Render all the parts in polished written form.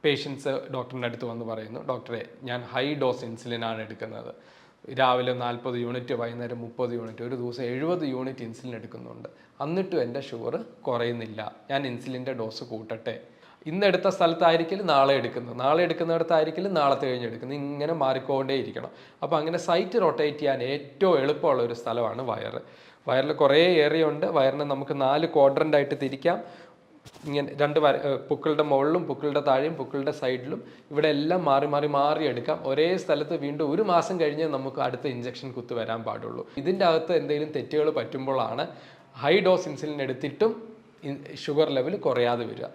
Patients ഡോക്ടറിൻ്റെ അടുത്ത് വന്ന് പറയുന്നു, ഡോക്ടറെ ഞാൻ ഹൈ ഡോസ് ഇൻസുലിനാണ് എടുക്കുന്നത്. രാവിലെ 40 യൂണിറ്റ്, വൈകുന്നേരം 30 യൂണിറ്റ്, ഒരു ദിവസം 70 യൂണിറ്റ് ഇൻസുലിൻ എടുക്കുന്നുണ്ട്. എന്നിട്ടും എൻ്റെ ഷുഗർ കുറയുന്നില്ല. ഞാൻ ഇൻസുലിൻ്റെ ഡോസ് കൂട്ടട്ടെ? ഇന്നെടുത്ത സ്ഥലത്തായിരിക്കും നാളെ എടുക്കുന്നത്, നാളെ എടുക്കുന്നിടത്തായിരിക്കും നാളത്തെ കഴിഞ്ഞ് എടുക്കുന്നത്. ഇങ്ങനെ മാറിക്കൊണ്ടേ ഇരിക്കണം. അപ്പോൾ അങ്ങനെ സൈറ്റ് റൊട്ടേറ്റ് ചെയ്യാൻ ഏറ്റവും എളുപ്പമുള്ള ഒരു സ്ഥലമാണ് വയറ്. വയറിൽ കുറേ ഏരിയ ഉണ്ട്. വയറിനെ നമുക്ക് 4 ക്വാഡ്രൻ്റായിട്ട് തിരിക്കാം. ഇങ്ങനെ പുക്കളുടെ മുകളിലും പുക്കളുടെ താഴെയും പുക്കളുടെ സൈഡിലും ഇവിടെ എല്ലാം മാറി എടുക്കാം. ഒരേ സ്ഥലത്ത് വീണ്ടും 1 മാസം കഴിഞ്ഞ് നമുക്ക് അടുത്ത ഇഞ്ചക്ഷൻ കുത്തു വരാൻ പാടുള്ളൂ. ഇതിൻ്റെ അകത്ത് എന്തെങ്കിലും തെറ്റുകൾ പറ്റുമ്പോഴാണ് ഹൈ ഡോസ് ഇൻസുലിൻ എടുത്തിട്ടും ഷുഗർ ലെവൽ കുറയാതെ വരിക.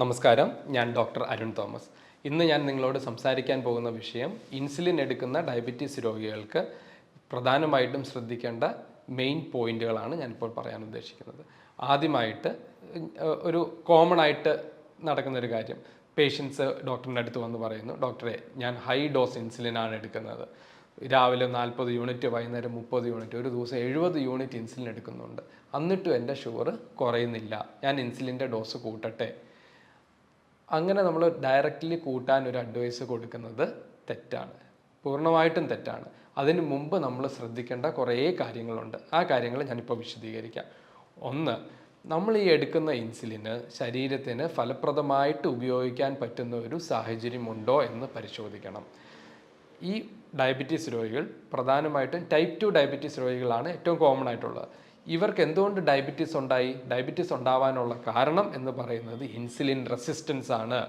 നമസ്കാരം, ഞാൻ ഡോക്ടർ അരുൺ തോമസ്. ഇന്ന് ഞാൻ നിങ്ങളോട് സംസാരിക്കാൻ പോകുന്ന വിഷയം ഇൻസുലിൻ എടുക്കുന്ന ഡയബറ്റീസ് രോഗികൾക്ക് പ്രധാനമായിട്ടും ശ്രദ്ധിക്കേണ്ട മെയിൻ പോയിന്റുകളാണ് ഞാനിപ്പോൾ പറയാൻ ഉദ്ദേശിക്കുന്നത്. ആദ്യമായിട്ട് ഒരു കോമൺ ആയിട്ട് നടക്കുന്നൊരു കാര്യം, പേഷ്യൻസ് ഡോക്ടറിൻ്റെ അടുത്ത് വന്ന് പറയുന്നു, ഡോക്ടറെ ഞാൻ ഹൈ ഡോസ് ഇൻസുലിനാണ് എടുക്കുന്നത്. രാവിലെ 40 യൂണിറ്റ്, വൈകുന്നേരം 30 യൂണിറ്റ്, ഒരു ദിവസം 70 യൂണിറ്റ് ഇൻസുലിൻ എടുക്കുന്നുണ്ട്. എന്നിട്ടും എൻ്റെ ഷുഗർ കുറയുന്നില്ല. ഞാൻ ഇൻസുലിൻ്റെ ഡോസ് കൂട്ടട്ടെ? അങ്ങനെ നമ്മൾ ഡയറക്റ്റ്ലി കൂട്ടാൻ ഒരു അഡ്വൈസ് കൊടുക്കുന്നത് തെറ്റാണ്, പൂർണ്ണമായിട്ടും തെറ്റാണ്. അതിന് മുമ്പ് നമ്മൾ ശ്രദ്ധിക്കേണ്ട കുറേ കാര്യങ്ങളുണ്ട്. ആ കാര്യങ്ങൾ ഞാനിപ്പോൾ വിശദീകരിക്കാം. ഒന്ന്, നമ്മൾ ഈ എടുക്കുന്ന ഇൻസുലിന് ശരീരത്തിന് ഫലപ്രദമായിട്ട് ഉപയോഗിക്കാൻ പറ്റുന്ന ഒരു സാഹചര്യമുണ്ടോ എന്ന് പരിശോധിക്കണം. ഈ ഡയബറ്റീസ് രോഗികൾ പ്രധാനമായിട്ടും ടൈപ്പ് 2 ഡയബറ്റീസ് രോഗികളാണ് ഏറ്റവും കോമൺ ആയിട്ടുള്ളത്. ഇവർക്ക് എന്തുകൊണ്ട് ഡയബറ്റീസ് ഉണ്ടായി? ഡയബറ്റീസ് ഉണ്ടാവാനുള്ള കാരണം എന്ന് പറയുന്നത് ഇൻസുലിൻ റെസിസ്റ്റൻസ് ആണ്.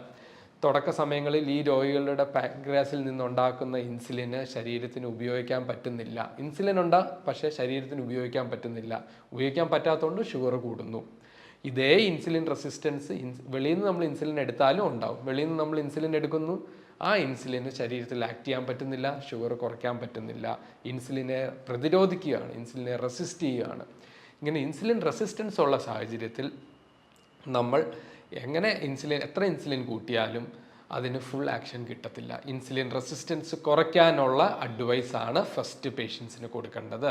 തുടക്ക സമയങ്ങളിൽ ഈ രോഗികളുടെ പാൻക്രിയാസിൽ നിന്നുണ്ടാക്കുന്ന ഇൻസുലിന് ശരീരത്തിന് ഉപയോഗിക്കാൻ പറ്റുന്നില്ല. ഇൻസുലിൻ പക്ഷേ ശരീരത്തിന് ഉപയോഗിക്കാൻ പറ്റുന്നില്ല. ഉപയോഗിക്കാൻ പറ്റാത്തതുകൊണ്ട് ഷുഗർ കൂടുന്നു. ഇതേ ഇൻസുലിൻ റെസിസ്റ്റൻസ് വെളിയിൽ നിന്ന് നമ്മൾ ഇൻസുലിൻ എടുത്താലും ഉണ്ടാവും. വെളിയിൽ നിന്ന് നമ്മൾ ഇൻസുലിൻ എടുക്കുന്നു, ആ ഇൻസുലിന് ശരീരത്തിൽ ആക്ട് ചെയ്യാൻ പറ്റുന്നില്ല, ഷുഗർ കുറയ്ക്കാൻ പറ്റുന്നില്ല. ഇൻസുലിനെ പ്രതിരോധിക്കുകയാണ്, ഇൻസുലിനെ റെസിസ്റ്റ് ചെയ്യുകയാണ്. ഇങ്ങനെ ഇൻസുലിൻ റെസിസ്റ്റൻസ് ഉള്ള സാഹചര്യത്തിൽ നമ്മൾ എത്ര ഇൻസുലിൻ കൂട്ടിയാലും അതിന് ഫുൾ ആക്ഷൻ കിട്ടത്തില്ല. ഇൻസുലിൻ റെസിസ്റ്റൻസ് കുറയ്ക്കാനുള്ള അഡ്വൈസാണ് ഫസ്റ്റ് പേഷ്യൻസിന് കൊടുക്കേണ്ടത്.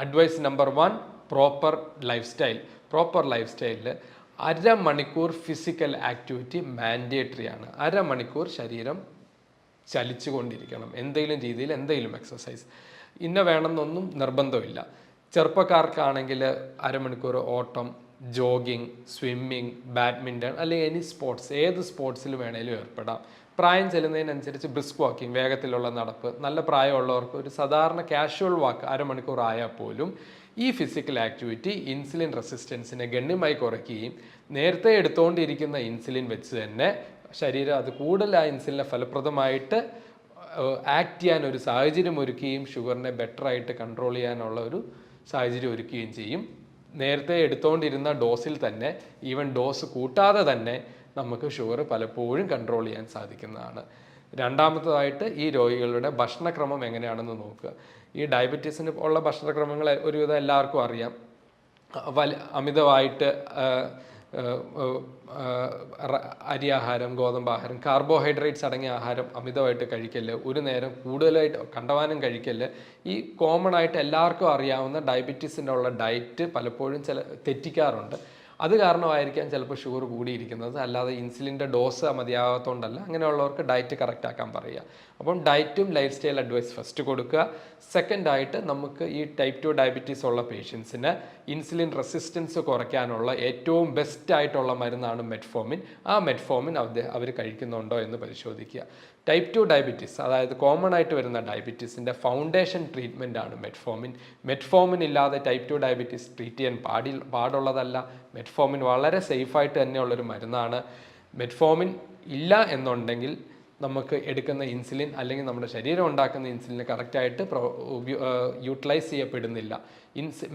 Advice number 1, proper life style. Proper life സ്റ്റൈലിൽ 1/2 മണിക്കൂർ ഫിസിക്കൽ ആക്ടിവിറ്റി മാൻഡേറ്ററി ആണ്. 1/2 മണിക്കൂർ ശരീരം ചലിച്ചുകൊണ്ടിരിക്കണം. എന്തെങ്കിലും എക്സസൈസ് ഇന്ന വേണമെന്നൊന്നും നിർബന്ധമില്ല. ചെറുപ്പക്കാർക്കാണെങ്കിൽ 1/2 മണിക്കൂർ ഓട്ടം, ജോഗിങ്, സ്വിമ്മിങ്, ബാഡ്മിൻ്റൺ അല്ലെങ്കിൽ എനി സ്പോർട്സ്, ഏത് സ്പോർട്സിൽ വേണേലും ഏർപ്പെടാം. പ്രായം ചെല്ലുന്നതിനനുസരിച്ച് ബ്രിസ്ക് വാക്കിംഗ്, വേഗത്തിലുള്ള നടപ്പ്, നല്ല പ്രായമുള്ളവർക്ക് ഒരു സാധാരണ കാഷ്വൽ വാക്ക് 1/2 മണിക്കൂർ ആയാൽ പോലും ഈ ഫിസിക്കൽ ആക്ടിവിറ്റി ഇൻസുലിൻ റെസിസ്റ്റൻസിനെ ഗണ്യമായി കുറയ്ക്കുകയും നേരത്തെ എടുത്തുകൊണ്ടിരിക്കുന്ന ഇൻസുലിൻ വെച്ച് തന്നെ ശരീരം അത് കൂടുതൽ ആ ഇൻസുലിനെ ഫലപ്രദമായിട്ട് ആക്ട് ചെയ്യാൻ ഒരു സാഹചര്യം ഒരുക്കുകയും ഷുഗറിനെ ബെറ്ററായിട്ട് കൺട്രോൾ ചെയ്യാനുള്ള ഒരു സാഹചര്യം ഒരുക്കുകയും ചെയ്യും. നേരത്തെ എടുത്തുകൊണ്ടിരുന്ന ഡോസിൽ തന്നെ, ഈവൻ ഡോസ് കൂട്ടാതെ തന്നെ നമുക്ക് ഷുഗർ പലപ്പോഴും കൺട്രോൾ ചെയ്യാൻ സാധിക്കുന്നതാണ്. രണ്ടാമത്തതായിട്ട് ഈ രോഗികളുടെ ഭക്ഷണക്രമം എങ്ങനെയാണെന്ന് നോക്കുക. ഈ ഡയബറ്റീസിന് ഉള്ള ഭക്ഷണക്രമങ്ങൾ ഒരുവിധം എല്ലാവർക്കും അറിയാം. അമിതമായിട്ട് അരിയാഹാരം, ഗോതമ്പാഹാരം, കാർബോഹൈഡ്രേറ്റ്സ് അടങ്ങിയ ആഹാരം അമിതമായിട്ട് കഴിക്കല്, ഒരു നേരം കൂടുതലായിട്ട് കണ്ടമാനം കഴിക്കല്, ഈ കോമൺ ആയിട്ട് എല്ലാവർക്കും അറിയാവുന്ന ഡയബറ്റീസിൻ്റെ ഉള്ള ഡയറ്റ് പലപ്പോഴും തെറ്റിക്കാറുണ്ട്. അത് കാരണമായിരിക്കാം ചിലപ്പോൾ ഷുഗർ കൂടിയിരിക്കുന്നത്, അല്ലാതെ ഇൻസുലിൻ്റെ ഡോസ് മതിയാകാത്തതുകൊണ്ടല്ല. അങ്ങനെയുള്ളവർക്ക് ഡയറ്റ് കറക്റ്റ് ആക്കാൻ പറയുക. അപ്പം ഡയറ്റും ലൈഫ് സ്റ്റൈൽ അഡ്വൈസ് ഫസ്റ്റ് കൊടുക്കുക. സെക്കൻഡായിട്ട് നമുക്ക് ഈ ടൈപ്പ് 2 ഡയബറ്റീസ് ഉള്ള പേഷ്യൻസിന് ഇൻസുലിൻ റെസിസ്റ്റൻസ് കുറയ്ക്കാനുള്ള ഏറ്റവും ബെസ്റ്റ് ആയിട്ടുള്ള മരുന്നാണ് മെറ്റ്ഫോമിൻ. ആ മെറ്റ്ഫോമിൻ അവർ കഴിക്കുന്നുണ്ടോ എന്ന് പരിശോധിക്കുക. ടൈപ്പ് 2 ഡയബറ്റീസ്, അതായത് കോമൺ ആയിട്ട് വരുന്ന ഡയബറ്റീസിൻ്റെ ഫൗണ്ടേഷൻ ട്രീറ്റ്മെൻ്റ് ആണ് മെറ്റ്ഫോമിൻ. മെറ്റ്ഫോമിൻ ഇല്ലാതെ ടൈപ്പ് 2 ഡയബറ്റീസ് ട്രീറ്റ് ചെയ്യാൻ പാടുള്ളതല്ല. മെറ്റ്ഫോമിൻ വളരെ സേഫായിട്ട് തന്നെയുള്ളൊരു മരുന്നാണ്. മെറ്റ്ഫോമിൻ ഇല്ല എന്നുണ്ടെങ്കിൽ നമുക്ക് എടുക്കുന്ന ഇൻസുലിൻ അല്ലെങ്കിൽ നമ്മുടെ ശരീരം ഉണ്ടാക്കുന്ന ഇൻസുലിന് കറക്റ്റായിട്ട് യൂട്ടിലൈസ് ചെയ്യപ്പെടുന്നില്ല.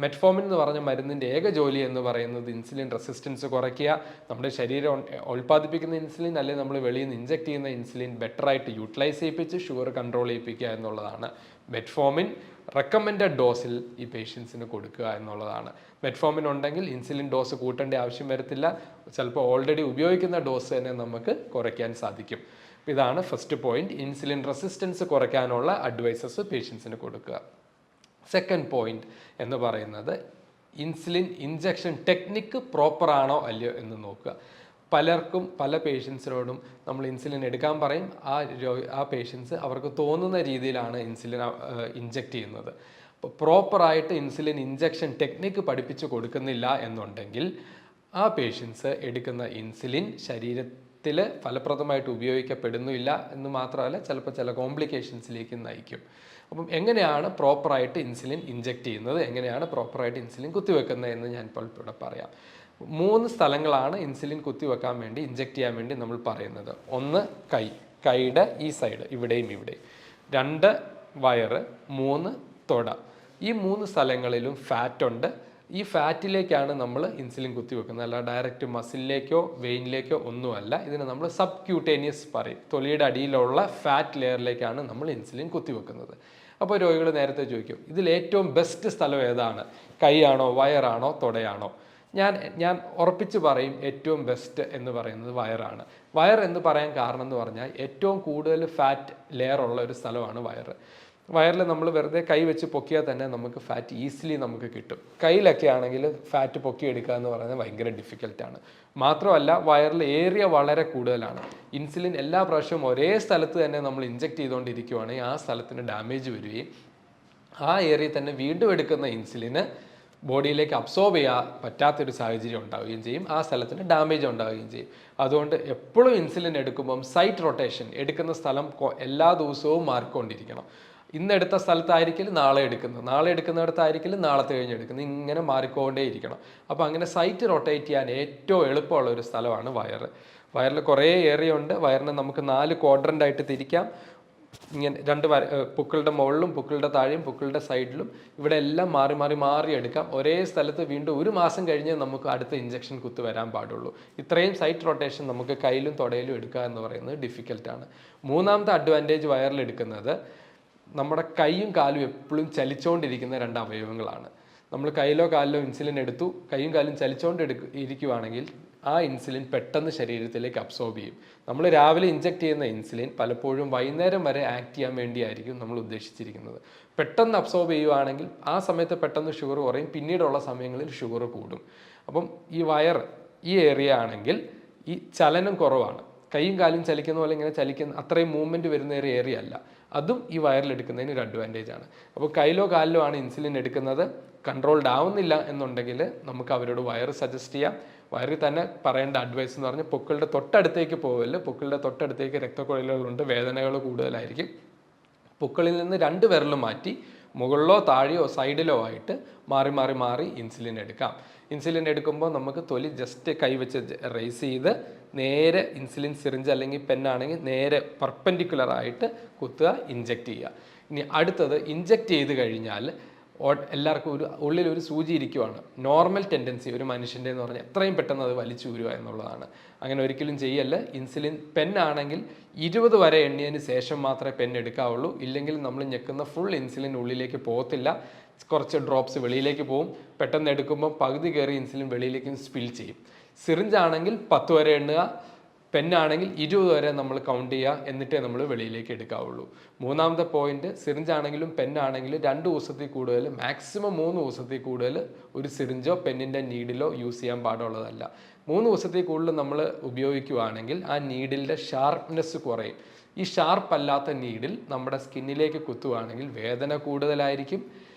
മെറ്റ്ഫോമിൻ എന്ന് പറഞ്ഞ മരുന്നിൻ്റെ ഏക ജോലി എന്ന് പറയുന്നത് ഇൻസുലിൻ റെസിസ്റ്റൻസ് കുറയ്ക്കുക, നമ്മുടെ ശരീരം ഉൽപ്പാദിപ്പിക്കുന്ന ഇൻസുലിൻ അല്ലെങ്കിൽ നമ്മൾ വെളിയിൽ നിന്ന് ഇഞ്ചെക്ട് ചെയ്യുന്ന ഇൻസുലിൻ ബെറ്ററായിട്ട് യൂട്ടിലൈസ് ചെയ്യിപ്പിച്ച് ഷുഗർ കൺട്രോൾ ചെയ്യിപ്പിക്കുക എന്നുള്ളതാണ്. മെറ്റ്ഫോമിൻ റെക്കമെൻഡഡ് ഡോസിൽ ഈ പേഷ്യൻസിന് കൊടുക്കുക എന്നുള്ളതാണ്. മെറ്റ്ഫോമിൻ ഉണ്ടെങ്കിൽ ഇൻസുലിൻ ഡോസ് കൂട്ടേണ്ട ആവശ്യം വരത്തില്ല. ചിലപ്പോൾ ഓൾറെഡി ഉപയോഗിക്കുന്ന ഡോസ് തന്നെ നമുക്ക് കുറയ്ക്കാൻ സാധിക്കും. ഇതാണ് ഫസ്റ്റ് പോയിന്റ്, ഇൻസുലിൻ റെസിസ്റ്റൻസ് കുറയ്ക്കാനുള്ള അഡ്വൈസസ് പേഷ്യൻസിന് കൊടുക്കുക. സെക്കൻഡ് പോയിന്റ് എന്ന് പറയുന്നത് ഇൻസുലിൻ ഇഞ്ചക്ഷൻ ടെക്നിക്ക് പ്രോപ്പറാണോ അല്ലയോ എന്ന് നോക്കുക. പലർക്കും പല പേഷ്യൻസിനോടും നമ്മൾ ഇൻസുലിൻ എടുക്കാൻ പറയും. ആ പേഷ്യൻസ് അവർക്ക് തോന്നുന്ന രീതിയിലാണ് ഇൻസുലിൻ ഇഞ്ചക്ട് ചെയ്യുന്നത്. അപ്പോൾ പ്രോപ്പറായിട്ട് ഇൻസുലിൻ ഇഞ്ചക്ഷൻ ടെക്നിക്ക് പഠിപ്പിച്ച് കൊടുക്കുന്നില്ല എന്നുണ്ടെങ്കിൽ ആ പേഷ്യൻസ് എടുക്കുന്ന ഇൻസുലിൻ ശരീരത്തിൽ ഫലപ്രദമായിട്ട് ഉപയോഗിക്കപ്പെടുന്നില്ല എന്ന് മാത്രമല്ല, ചിലപ്പോൾ ചില കോംപ്ലിക്കേഷൻസിലേക്ക് നയിക്കും. അപ്പം എങ്ങനെയാണ് പ്രോപ്പറായിട്ട് ഇൻസുലിൻ ഇഞ്ചക്ട് ചെയ്യുന്നത്, എങ്ങനെയാണ് പ്രോപ്പറായിട്ട് ഇൻസുലിൻ കുത്തിവെക്കുന്നത് എന്ന് ഞാൻ ഇപ്പോൾ ഇവിടെ പറയാം. 3 സ്ഥലങ്ങളാണ് ഇൻസുലിൻ കുത്തിവെക്കാൻ വേണ്ടി, ഇഞ്ചക്ട് ചെയ്യാൻ വേണ്ടി നമ്മൾ പറയുന്നത്. ഒന്ന് കൈയുടെ ഈ സൈഡ്, ഇവിടെയും ഇവിടെയും. 2 വയറ്, 3 തൊട. ഈ 3 സ്ഥലങ്ങളിലും ഫാറ്റ് ഉണ്ട്. ഈ ഫാറ്റിലേക്കാണ് നമ്മൾ ഇൻസുലിൻ കുത്തിവെക്കുന്നത്, അല്ല ഡയറക്റ്റ് മസിലിലേക്കോ വെയിനിലേക്കോ ഒന്നുമല്ല. ഇതിന് നമ്മൾ സബ്ക്യൂട്ടേനിയസ് പറയും. തൊലിയുടെ അടിയിലുള്ള ഫാറ്റ് ലെയറിലേക്കാണ് നമ്മൾ ഇൻസുലിൻ കുത്തിവെക്കുന്നത്. അപ്പോൾ രോഗികൾ നേരത്തെ ചോദിക്കും, ഇതിൽ ഏറ്റവും ബെസ്റ്റ് സ്ഥലം ഏതാണ്, കൈയാണോ വയറാണോ തൊടയാണോ? ഞാൻ ഉറപ്പിച്ച് പറയും ഏറ്റവും ബെസ്റ്റ് എന്ന് പറയുന്നത് വയറാണ്. വയർ എന്ന് പറയാൻ കാരണം എന്ന് പറഞ്ഞാൽ ഏറ്റവും കൂടുതൽ ഫാറ്റ് ലെയർ ഉള്ള ഒരു സ്ഥലമാണ് വയറ്. വയറിൽ നമ്മൾ വെറുതെ കൈ വെച്ച് പൊക്കിയാൽ തന്നെ നമുക്ക് ഫാറ്റ് ഈസിലി നമുക്ക് കിട്ടും. കയ്യിലൊക്കെ ആണെങ്കിൽ ഫാറ്റ് പൊക്കിയെടുക്കുക എന്ന് പറയുന്നത് ഭയങ്കര ഡിഫിക്കൽട്ടാണ്. മാത്രമല്ല വയറിൽ ഏരിയ വളരെ കൂടുതലാണ്. ഇൻസുലിൻ എല്ലാ പ്രാവശ്യവും ഒരേ സ്ഥലത്ത് തന്നെ നമ്മൾ ഇഞ്ചക്ട് ചെയ്തുകൊണ്ടിരിക്കുകയാണെങ്കിൽ ആ സ്ഥലത്തിന് ഡാമേജ് വരികയും ആ ഏരിയയിൽ തന്നെ വീണ്ടും എടുക്കുന്ന ഇൻസുലിന് ബോഡിയിലേക്ക് അബ്സോർബ് ചെയ്യാൻ പറ്റാത്തൊരു സാഹചര്യം ഉണ്ടാവുകയും ചെയ്യും. ആ സ്ഥലത്തിന് ഡാമേജ് ഉണ്ടാവുകയും ചെയ്യും. അതുകൊണ്ട് എപ്പോഴും ഇൻസുലിൻ എടുക്കുമ്പം സൈറ്റ് റൊട്ടേഷൻ, എടുക്കുന്ന സ്ഥലം എല്ലാ ദിവസവും മാറിക്കൊണ്ടിരിക്കണം. ഇന്നെടുത്ത സ്ഥലത്തായിരിക്കും നാളെ എടുക്കുന്നത്, നാളെ എടുക്കുന്നിടത്തായിരിക്കും നാളത്തെ കഴിഞ്ഞ് എടുക്കുന്നത്, ഇങ്ങനെ മാറിക്കൊണ്ടേ ഇരിക്കണം. അപ്പോൾ അങ്ങനെ സൈറ്റ് റൊട്ടേറ്റ് ചെയ്യാൻ ഏറ്റവും എളുപ്പമുള്ള ഒരു സ്ഥലമാണ് വയറ്. വയറിൽ കുറേ ഏരിയ ഉണ്ട്. വയറിനെ നമുക്ക് 4 ക്വാഡ്രൻ്റായിട്ട് തിരിക്കാം. ഇങ്ങനെ 2 പുക്കളുടെ മുകളിലും പുക്കളുടെ താഴെയും പുക്കളുടെ സൈഡിലും ഇവിടെ എല്ലാം മാറി മാറി മാറി എടുക്കാം. ഒരേ സ്ഥലത്ത് വീണ്ടും 1 മാസം കഴിഞ്ഞ് നമുക്ക് അടുത്ത ഇഞ്ചക്ഷൻ കുത്തു വരാൻ പാടുള്ളൂ. ഇത്രയും സൈറ്റ് റൊട്ടേഷൻ നമുക്ക് കയ്യിലും തൊടയിലും എടുക്കുക എന്ന് പറയുന്നത് ഡിഫിക്കൽട്ടാണ്. 3ാമത്തെ അഡ്വാൻറ്റേജ് വയറിൽ എടുക്കുന്നത്, നമ്മുടെ കൈയും കാലും എപ്പോഴും ചലിച്ചുകൊണ്ടിരിക്കുന്ന 2 അവയവങ്ങളാണ്. നമ്മൾ കയ്യിലോ കാലിലോ ഇൻസുലിൻ എടുത്തു, കൈയും കാലും ഇരിക്കുവാണെങ്കിൽ ആ ഇൻസുലിൻ പെട്ടെന്ന് ശരീരത്തിലേക്ക് അബ്സോർബ് ചെയ്യും. നമ്മൾ രാവിലെ ഇഞ്ചക്ട് ചെയ്യുന്ന ഇൻസുലിൻ പലപ്പോഴും വൈകുന്നേരം വരെ ആക്ട് ചെയ്യാൻ വേണ്ടിയായിരിക്കും നമ്മൾ ഉദ്ദേശിച്ചിരിക്കുന്നത്. പെട്ടെന്ന് അബ്സോർബ് ചെയ്യുവാണെങ്കിൽ ആ സമയത്ത് പെട്ടെന്ന് ഷുഗർ കുറയും, പിന്നീടുള്ള സമയങ്ങളിൽ ഷുഗർ കൂടും. അപ്പം ഈ ഈ ഏരിയ ആണെങ്കിൽ ഈ ചലനം കുറവാണ്. കൈയും കാലും ചലിക്കുന്ന പോലെ ഇങ്ങനെ ചലിക്കുന്ന അത്രയും മൂവ്മെൻറ്റ് വരുന്ന ഒരു ഏരിയ അല്ല. അതും ഈ വയറിലെടുക്കുന്നതിന് ഒരു അഡ്വാൻറ്റേജ് ആണ്. അപ്പോൾ കയ്യിലോ കാലിലോ ആണ് ഇൻസുലിൻ എടുക്കുന്നത്, കൺട്രോൾഡ് ആവുന്നില്ല എന്നുണ്ടെങ്കിൽ നമുക്ക് അവരോട് വയറ് സജസ്റ്റ് ചെയ്യാം. വയറിൽ തന്നെ പറയേണ്ട അഡ്വൈസ് എന്ന് പറഞ്ഞാൽ പൊക്കിളുടെ തൊട്ടടുത്തേക്ക് പോകല്. പൊക്കിളുടെ തൊട്ടടുത്തേക്ക് രക്തക്കുഴലുകളുണ്ട്, വേദനകൾ കൂടുതലായിരിക്കും. പൊക്കിളിൽ നിന്ന് 2 വിരലും മാറ്റി മുകളിലോ താഴെയോ സൈഡിലോ ആയിട്ട് മാറി മാറി മാറി ഇൻസുലിൻ എടുക്കാം. ഇൻസുലിൻ എടുക്കുമ്പോൾ നമുക്ക് തൊലി ജസ്റ്റ് കൈവച്ച് റേസ് ചെയ്ത് നേരെ ഇൻസുലിൻ സിറിഞ്ച് അല്ലെങ്കിൽ പെന്നാണെങ്കിൽ നേരെ പെർപെൻഡിക്കുലർ ആയിട്ട് കുത്തുക, ഇഞ്ചക്ട് ചെയ്യുക. ഇനി അടുത്തത്, ഇഞ്ചക്ട് ചെയ്ത് കഴിഞ്ഞാൽ എല്ലാവർക്കും ഉള്ളിലൊരു സൂചി ഇരിക്കുവാണ്. നോർമൽ ടെൻഡൻസി ഒരു മനുഷ്യൻ്റെ എന്ന് പറഞ്ഞാൽ എത്രയും പെട്ടെന്ന് അത് വലിച്ചു ഊരുക എന്നുള്ളതാണ്. അങ്ങനെ ഒരിക്കലും ചെയ്യല്ല. ഇൻസുലിൻ പെന്നാണെങ്കിൽ 20 വരെ എണ്ണിയതിന് ശേഷം മാത്രമേ പെൻ എടുക്കാവുള്ളൂ. ഇല്ലെങ്കിൽ നമ്മൾ ഞെക്കുന്ന ഫുൾ ഇൻസുലിൻ ഉള്ളിലേക്ക് പോകത്തില്ല. കുറച്ച് ഡ്രോപ്സ് വെളിയിലേക്ക് പോകും. പെട്ടെന്ന് എടുക്കുമ്പോൾ പകുതി കയറി ഇൻസുലിൻ വെളിയിലേക്ക് സ്പിൽ ചെയ്യും. സിറിഞ്ചാണെങ്കിൽ 10 വരെ എണ്ണുക, പെന്നാണെങ്കിൽ 20 വരെ നമ്മൾ കൗണ്ട് ചെയ്യുക, എന്നിട്ടേ നമ്മൾ വെളിയിലേക്ക് എടുക്കാവുള്ളൂ. 3ാമത്തെ പോയിന്റ്, സിറിഞ്ചാണെങ്കിലും പെന്നാണെങ്കിലും 2 ദിവസത്തിൽ കൂടുതൽ, മാക്സിമം 3 ദിവസത്തിൽ കൂടുതൽ ഒരു സിറിഞ്ചോ പെന്നിൻ്റെ നീഡിലോ യൂസ് ചെയ്യാൻ പാടുള്ളതല്ല. 3 ദിവസത്തിൽ കൂടുതൽ നമ്മൾ ഉപയോഗിക്കുകയാണെങ്കിൽ ആ നീഡിലിൻ്റെ ഷാർപ്നെസ് കുറയും. ഈ ഷാർപ്പ് അല്ലാത്ത നീഡിൽ നമ്മുടെ സ്കിന്നിലേക്ക് കുത്തുകയാണെങ്കിൽ വേദന കൂടുതലായിരിക്കും.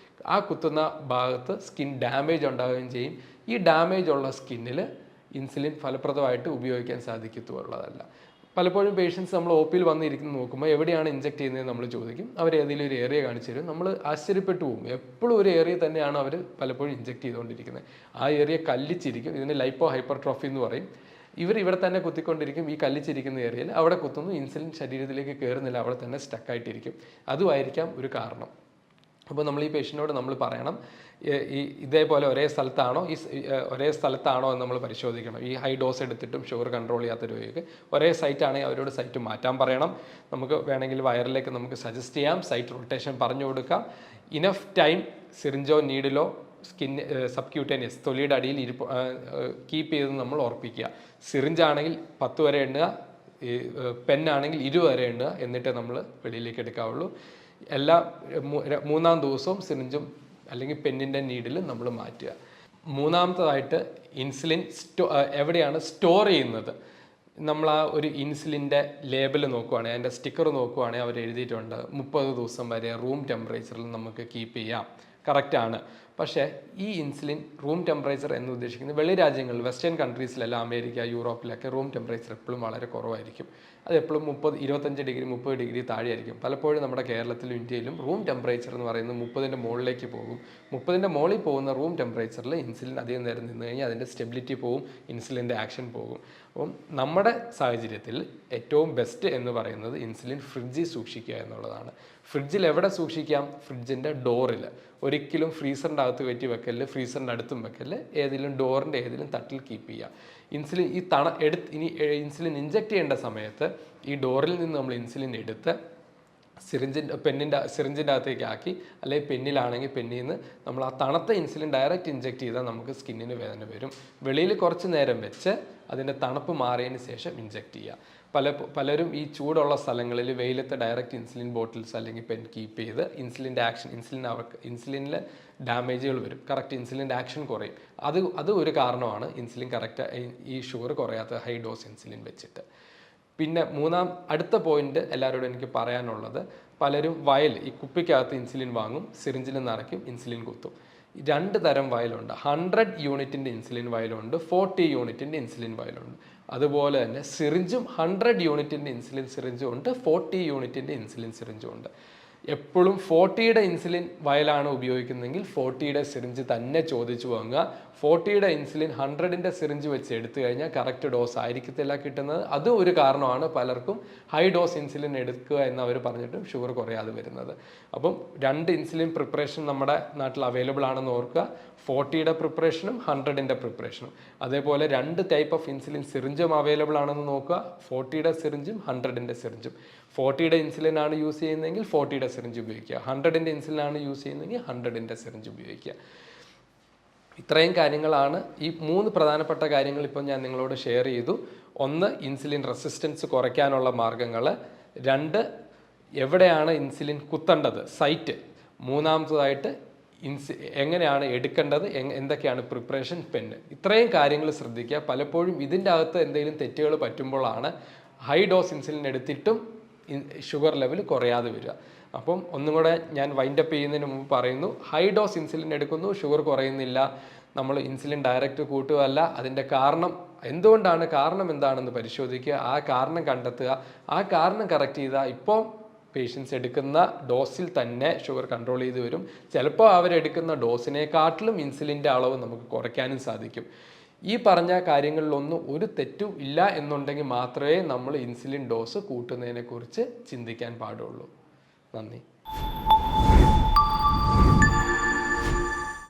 ആ കുത്തുന്ന ഭാഗത്ത് സ്കിൻ ഡാമേജ് ഉണ്ടാവുകയും ചെയ്യും. ഈ ഡാമേജ് ഉള്ള സ്കിന്നിൽ ഇൻസുലിൻ ഫലപ്രദമായിട്ട് ഉപയോഗിക്കാൻ സാധിക്കത്തുള്ളതല്ല. പലപ്പോഴും പേഷ്യൻസ് നമ്മൾ OPയിൽ വന്നിരിക്കുന്ന നോക്കുമ്പോൾ എവിടെയാണ് ഇഞ്ചക്ട് ചെയ്യുന്നത് നമ്മൾ ചോദിക്കും. അവർ ഏതെങ്കിലും ഒരു ഏരിയ കാണിച്ചു തരും. നമ്മൾ ആശ്ചര്യപ്പെട്ടു പോകും. എപ്പോഴും ഒരു ഏരിയ തന്നെയാണ് അവർ പലപ്പോഴും ഇഞ്ചക്ട് ചെയ്തുകൊണ്ടിരിക്കുന്നത്. ആ ഏരിയ കല്ലിച്ചിരിക്കും. ഇതിന് ലൈപ്പോ ഹൈപ്പർട്രോഫി എന്ന് പറയും. ഇവിടെ തന്നെ കുത്തിക്കൊണ്ടിരിക്കും. ഈ കല്ലിച്ചിരിക്കുന്ന ഏരിയയിൽ അവിടെ കുത്തുന്നു, ഇൻസുലിൻ ശരീരത്തിലേക്ക് കയറുന്നില്ല, അവിടെ തന്നെ സ്റ്റക്കായിട്ടിരിക്കും. അതുമായിരിക്കാം ഒരു കാരണം. അപ്പോൾ നമ്മൾ ഈ പേഷ്യൻറ്റിനോട് നമ്മൾ പറയണം, ഇതേപോലെ ഒരേ സ്ഥലത്താണോ എന്ന് നമ്മൾ പരിശോധിക്കണം. ഈ ഹൈ ഡോസ് എടുത്തിട്ടും ഷുഗർ കൺട്രോൾ ചെയ്യാത്ത രോഗിക്ക് ഒരേ സൈറ്റ് ആണെങ്കിൽ അവരോട് സൈറ്റ് മാറ്റാൻ പറയണം. നമുക്ക് വേണമെങ്കിൽ വയറിലേക്ക് നമുക്ക് സജസ്റ്റ് ചെയ്യാം, സൈറ്റ് റൊട്ടേഷൻ പറഞ്ഞു കൊടുക്കാം. ഇനഫ് ടൈം സിറിഞ്ചോ നീഡിലോ സബ്ക്യൂട്ടേനിയസ് തൊലിയുടെ അടിയിൽ കീപ്പ് ചെയ്ത് നമ്മൾ ഓർപ്പിക്കുക. സിറിഞ്ചാണെങ്കിൽ 10 വരെ എണ്ണുക, പെന്നാണെങ്കിൽ 20 വരെ എണ്ണുക, എന്നിട്ട് നമ്മൾ വെളിയിലേക്ക് എടുക്കാവുള്ളൂ. എല്ലാ 3ാം ദിവസവും സിറിഞ്ചും അല്ലെങ്കിൽ പെന്നിൻ്റെ നീഡിലും നമ്മൾ മാറ്റുക. മൂന്നാമത്തതായിട്ട് ഇൻസുലിൻ എവിടെയാണ് സ്റ്റോർ ചെയ്യുന്നത്. നമ്മൾ ആ ഒരു ഇൻസുലിൻ്റെ ലേബൽ നോക്കുവാണെങ്കിൽ, അതിൻ്റെ സ്റ്റിക്കർ നോക്കുവാണെങ്കിൽ അവർ എഴുതിയിട്ടുണ്ട് 30 ദിവസം വരെ റൂം ടെമ്പറേച്ചറിൽ നമുക്ക് കീപ്പ് ചെയ്യാം. കറക്റ്റാണ്. പക്ഷേ ഈ ഇൻസുലിൻ റൂം ടെമ്പറേച്ചർ എന്ന് ഉദ്ദേശിക്കുന്നത് വെളി രാജ്യങ്ങളിൽ, വെസ്റ്റേൺ കൺട്രീസിലെല്ലാം, അമേരിക്ക, യൂറോപ്പിലൊക്കെ റൂം ടെമ്പറേച്ചർ എപ്പോഴും വളരെ കുറവായിരിക്കും. അത് എപ്പോഴും 25 ഡിഗ്രി 30 ഡിഗ്രി താഴെയായിരിക്കും. പലപ്പോഴും നമ്മുടെ കേരളത്തിലും ഇന്ത്യയിലും റൂം ടെമ്പറേച്ചർ എന്ന് പറയുന്നത് 30ൻ്റെ മുകളിലേക്ക് പോകും. 30ൻ്റെ മുകളിൽ പോകുന്ന റൂം ടെമ്പറേച്ചറിൽ ഇൻസുലിൻ അധികം നേരം നിന്ന് കഴിഞ്ഞാൽ അതിൻ്റെ സ്റ്റെബിലിറ്റി പോകും, ഇൻസുലിൻ്റെ ആക്ഷൻ പോകും. അപ്പം നമ്മുടെ സാഹചര്യത്തിൽ ഏറ്റവും ബെസ്റ്റ് എന്ന് പറയുന്നത് ഇൻസുലിൻ ഫ്രിഡ്ജിൽ സൂക്ഷിക്കുക എന്നുള്ളതാണ്. ഫ്രിഡ്ജിൽ എവിടെ സൂക്ഷിക്കാം? ഫ്രിഡ്ജിൻ്റെ ഡോറിൽ. ഒരിക്കലും ഫ്രീസറിൻ്റെ അകത്ത് കയറ്റി വെക്കല്, ഫ്രീസറിൻ്റെ അടുത്തും വെക്കല്, ഏതെങ്കിലും ഡോറിൻ്റെ ഏതെങ്കിലും തട്ടിൽ കീപ്പ് ചെയ്യുക. ഇൻസുലിൻ ഇനി ഇൻസുലിൻ ഇഞ്ചെക്ട് ചെയ്യേണ്ട സമയത്ത് ഈ ഡോറിൽ നിന്ന് നമ്മൾ ഇൻസുലിൻ എടുത്ത് സിറിഞ്ചിൻ്റെ അകത്തേക്ക് ആക്കി, അല്ലെങ്കിൽ പെന്നിലാണെങ്കിൽ പെന്നിൽ നിന്ന് നമ്മൾ ആ തണുത്ത ഇൻസുലിൻ ഡയറക്റ്റ് ഇഞ്ചെക്ട് ചെയ്താൽ നമുക്ക് സ്കിന്നിന് വേദന വരും. വെളിയിൽ കുറച്ച് നേരം വെച്ച് അതിൻ്റെ തണുപ്പ് മാറിയതിന് ശേഷം ഇഞ്ചെക്ട് ചെയ്യുക. പലരും ഈ ചൂടുള്ള സ്ഥലങ്ങളിൽ വെയിലത്ത് ഡയറക്റ്റ് ഇൻസുലിൻ ബോട്ടിൽസ് അല്ലെങ്കിൽ പെൻ കീപ്പ് ചെയ്ത് ഇൻസുലിൻ്റെ ആക്ഷൻ, ഇൻസുലിനിൽ ഡാമേജുകൾ വരും, കറക്റ്റ് ഇൻസുലിൻ്റെ ആക്ഷൻ കുറയും. അത് ഒരു കാരണമാണ് ഇൻസുലിൻ കറക്റ്റ് ഈ ഷുഗർ കുറയാത്ത ഹൈ ഡോസ് ഇൻസുലിൻ വെച്ചിട്ട്. പിന്നെ അടുത്ത പോയിന്റ് എല്ലാവരോടും എനിക്ക് പറയാനുള്ളത്, പലരും ഈ കുപ്പിക്കകത്ത് ഇൻസുലിൻ വാങ്ങും, സിറിഞ്ചിൽ നിറയ്ക്കും, ഇൻസുലിൻ കുത്തും. 2 തരം വയലുണ്ട്. 100 യൂണിറ്റിൻ്റെ ഇൻസുലിൻ വയലുണ്ട്, 40 യൂണിറ്റിൻ്റെ ഇൻസുലിൻ വയലുണ്ട്. അതുപോലെ തന്നെ സിറിഞ്ചും 100 യൂണിറ്റിൻ്റെ ഇൻസുലിൻ സിറിഞ്ചും ഉണ്ട്, 40 യൂണിറ്റിൻ്റെ ഇൻസുലിൻ സിറിഞ്ചും ഉണ്ട്. എപ്പോഴും 40യുടെ ഇൻസുലിൻ വയലാണ് ഉപയോഗിക്കുന്നതെങ്കിൽ 40യുടെ സിറിഞ്ച് തന്നെ ചോദിച്ചു വാങ്ങുക. 40യുടെ ഇൻസുലിൻ 100ൻ്റെ സിറിഞ്ച് വെച്ച് എടുത്തു കഴിഞ്ഞാൽ കറക്റ്റ് ഡോസ് ആയിരിക്കത്തില്ല കിട്ടുന്നത്. അതും ഒരു കാരണമാണ് പലർക്കും ഹൈ ഡോസ് ഇൻസുലിൻ എടുക്കുക എന്ന് അവർ പറഞ്ഞിട്ടും ഷുഗർ കുറയാതെ വരുന്നത്. അപ്പം 2 ഇൻസുലിൻ പ്രിപ്പറേഷൻ നമ്മുടെ നാട്ടിൽ അവൈലബിൾ ആണെന്ന് ഓർക്കുക. 40യുടെ പ്രിപ്പറേഷനും 100ൻ്റെ പ്രിപ്പറേഷനും. അതേപോലെ 2 ടൈപ്പ് ഓഫ് ഇൻസുലിൻ സിറിഞ്ചും അവൈലബിൾ ആണെന്ന് നോക്കുക. 40യുടെ സിറിഞ്ചും 100ൻ്റെ സിറിഞ്ചും. 40യുടെ ഇൻസുലിൻ ആണ് യൂസ് ചെയ്യുന്നതെങ്കിൽ 40യുടെ സിറിഞ്ച് ഉപയോഗിക്കുക. 100ൻ്റെ ഇൻസുലിൻ ആണ് യൂസ് ചെയ്യുന്നതെങ്കിൽ 100ൻ്റെ സിറിഞ്ച് ഉപയോഗിക്കുക. ഇത്രയും കാര്യങ്ങളാണ്, ഈ 3 പ്രധാനപ്പെട്ട കാര്യങ്ങൾ ഇപ്പോൾ ഞാൻ നിങ്ങളോട് ഷെയർ ചെയ്തു. 1, ഇൻസുലിൻ റെസിസ്റ്റൻസ് കുറയ്ക്കാനുള്ള മാർഗ്ഗങ്ങൾ. 2, എവിടെയാണ് ഇൻസുലിൻ കുത്തേണ്ടത്, സൈറ്റ്. മൂന്നാമത്തതായിട്ട് എങ്ങനെയാണ് എടുക്കേണ്ടത്, എന്തൊക്കെയാണ് പ്രിപ്പറേഷൻ, പെന്ന്. ഇത്രയും കാര്യങ്ങൾ ശ്രദ്ധിക്കുക. പലപ്പോഴും ഇതിൻ്റെ അകത്ത് എന്തെങ്കിലും തെറ്റുകൾ പറ്റുമ്പോഴാണ് ഹൈ ഡോസ് ഇൻസുലിൻ എടുത്തിട്ടും ഷുഗർ ലെവൽ കുറയാതെ വരിക. അപ്പം ഒന്നും കൂടെ ഞാൻ വൈൻഡപ്പ് ചെയ്യുന്നതിന് മുമ്പ് പറയുന്നു, ഹൈ ഡോസ് ഇൻസുലിൻ എടുക്കുന്നു, ഷുഗർ കുറയുന്നില്ല, നമ്മൾ ഇൻസുലിൻ ഡയറക്റ്റ് കൂട്ടുകയല്ല. അതിൻ്റെ എന്തുകൊണ്ടാണ്, കാരണം എന്താണെന്ന് പരിശോധിക്കുക, ആ കാരണം കണ്ടെത്തുക, ആ കാരണം കറക്റ്റ് ചെയ്താൽ ഇപ്പോൾ പേഷ്യൻസ് എടുക്കുന്ന ഡോസിൽ തന്നെ ഷുഗർ കൺട്രോൾ ചെയ്ത് വരും. ചിലപ്പോൾ അവരെടുക്കുന്ന ഡോസിനെക്കാട്ടിലും ഇൻസുലിൻ്റെ അളവ് നമുക്ക് കുറയ്ക്കാനും സാധിക്കും. ഈ പറഞ്ഞ കാര്യങ്ങളിലൊന്നും ഒരു തെറ്റും ഇല്ല എന്നുണ്ടെങ്കിൽ മാത്രമേ നമ്മൾ ഇൻസുലിൻ ഡോസ് കൂട്ടുന്നതിനെക്കുറിച്ച് ചിന്തിക്കാൻ പാടുള്ളൂ. നന്ദി.